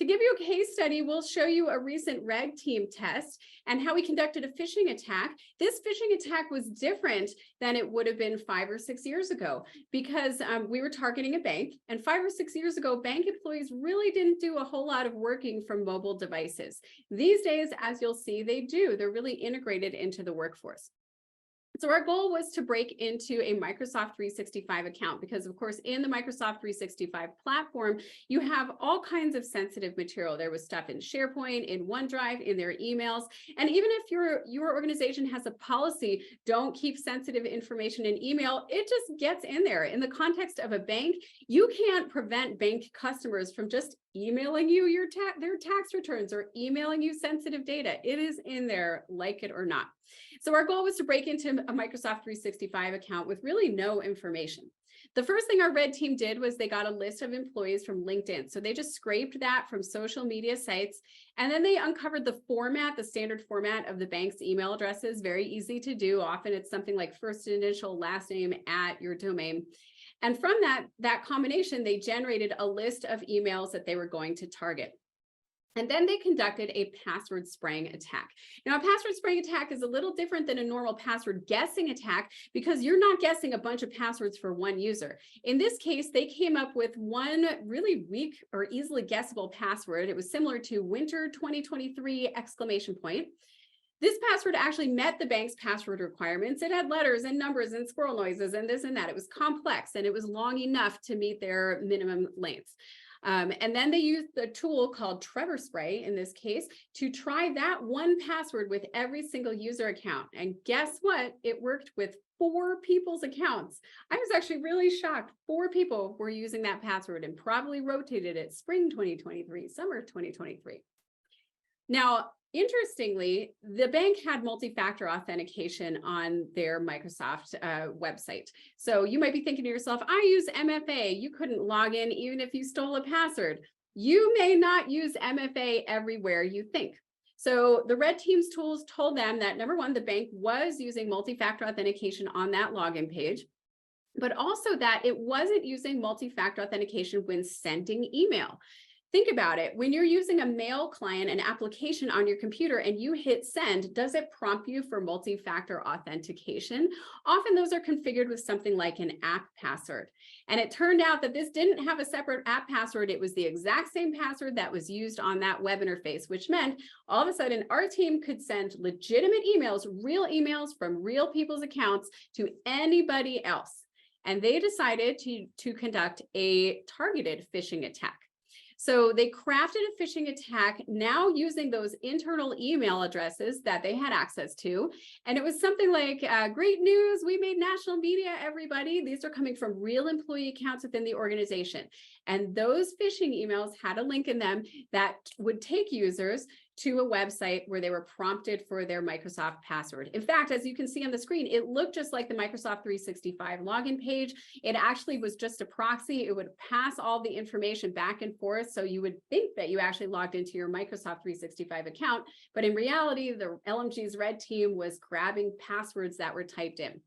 To give you a case study, we'll show you a recent red team test and how we conducted a phishing attack. This phishing attack was different than it would have been 5 or 6 years ago because we were targeting a bank, and 5 or 6 years ago, bank employees really didn't do a whole lot of working from mobile devices. These days, as you'll see, they do. They're really integrated into the workforce. So our goal was to break into a Microsoft 365 account because, of course, in the Microsoft 365 platform, you have all kinds of sensitive material. There was stuff in SharePoint, in OneDrive, in their emails. And even if your organization has a policy, don't keep sensitive information in email, it just gets in there. In the context of a bank, you can't prevent bank customers from just emailing you their tax returns or emailing you sensitive data. It is in there, like it or not. So our goal was to break into a Microsoft 365 account with really no information. The first thing our red team did was they got a list of employees from LinkedIn. So they just scraped that from social media sites, and then they uncovered the format, the standard format of the bank's email addresses. Very easy to do. Often it's something like first initial, last name at your domain. And from that combination, they generated a list of emails that they were going to target. And then they conducted a password spraying attack. Now, a password spraying attack is a little different than a normal password guessing attack because you're not guessing a bunch of passwords for one user. In this case, they came up with one really weak or easily guessable password. It was similar to winter 2023 exclamation point. This password actually met the bank's password requirements. It had letters and numbers and squirrel noises and this and that. It was complex and it was long enough to meet their minimum lengths. And then they used the tool called Trevor Spray, in this case, to try that one password with every single user account. And guess what? It worked with 4 people's accounts. I was actually really shocked. 4 people were using that password and probably rotated it spring 2023, summer 2023. Now, interestingly, the bank had multi-factor authentication on their Microsoft website. So you might be thinking to yourself, I use MFA. You couldn't log in even if you stole a password. You may not use MFA everywhere you think. So the red team's tools told them that, number one, the bank was using multi-factor authentication on that login page, but also that it wasn't using multi-factor authentication when sending email. Think about it. When you're using a mail client, an application on your computer, and you hit send, does it prompt you for multi-factor authentication? Often those are configured with something like an app password. And it turned out that this didn't have a separate app password. It was the exact same password that was used on that web interface, which meant all of a sudden our team could send legitimate emails, real emails from real people's accounts to anybody else. And they decided to conduct a targeted phishing attack. So they crafted a phishing attack now using those internal email addresses that they had access to. And it was something like, great news, we made national media, everybody. These are coming from real employee accounts within the organization. And those phishing emails had a link in them that would take users to a website where they were prompted for their Microsoft password. In fact, as you can see on the screen, it looked just like the Microsoft 365 login page. It actually was just a proxy. It would pass all the information back and forth. So you would think that you actually logged into your Microsoft 365 account. But in reality, the LMG's red team was grabbing passwords that were typed in.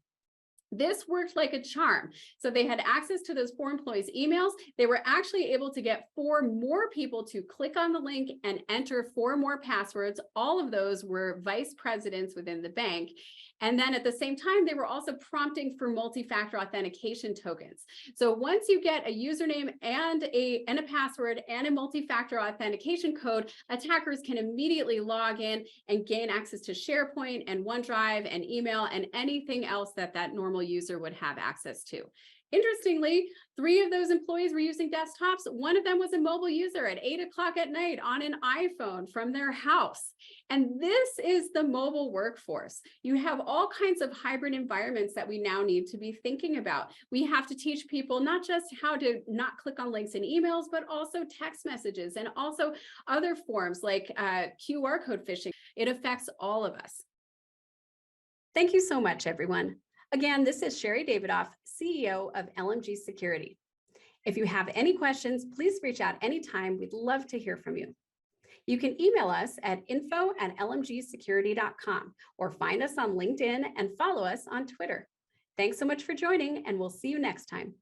This worked like a charm. So they had access to those 4 employees' emails. They were actually able to get 4 more people to click on the link and enter 4 more passwords. All of those were vice presidents within the bank. And then at the same time, they were also prompting for multi-factor authentication tokens. So once you get a username and a password and a multi-factor authentication code, attackers can immediately log in and gain access to SharePoint and OneDrive and email and anything else that normal user would have access to. Interestingly, 3 of those employees were using desktops. 1 of them was a mobile user at 8 o'clock at night on an iPhone from their house. And this is the mobile workforce. You have all kinds of hybrid environments that we now need to be thinking about. We have to teach people not just how to not click on links in emails, but also text messages and also other forms like QR code phishing. It affects all of us. Thank you so much, everyone. Again, this is Sherry Davidoff, CEO of LMG Security. If you have any questions, please reach out anytime. We'd love to hear from you. You can email us at info@lmgsecurity.com or find us on LinkedIn and follow us on Twitter. Thanks so much for joining, and we'll see you next time.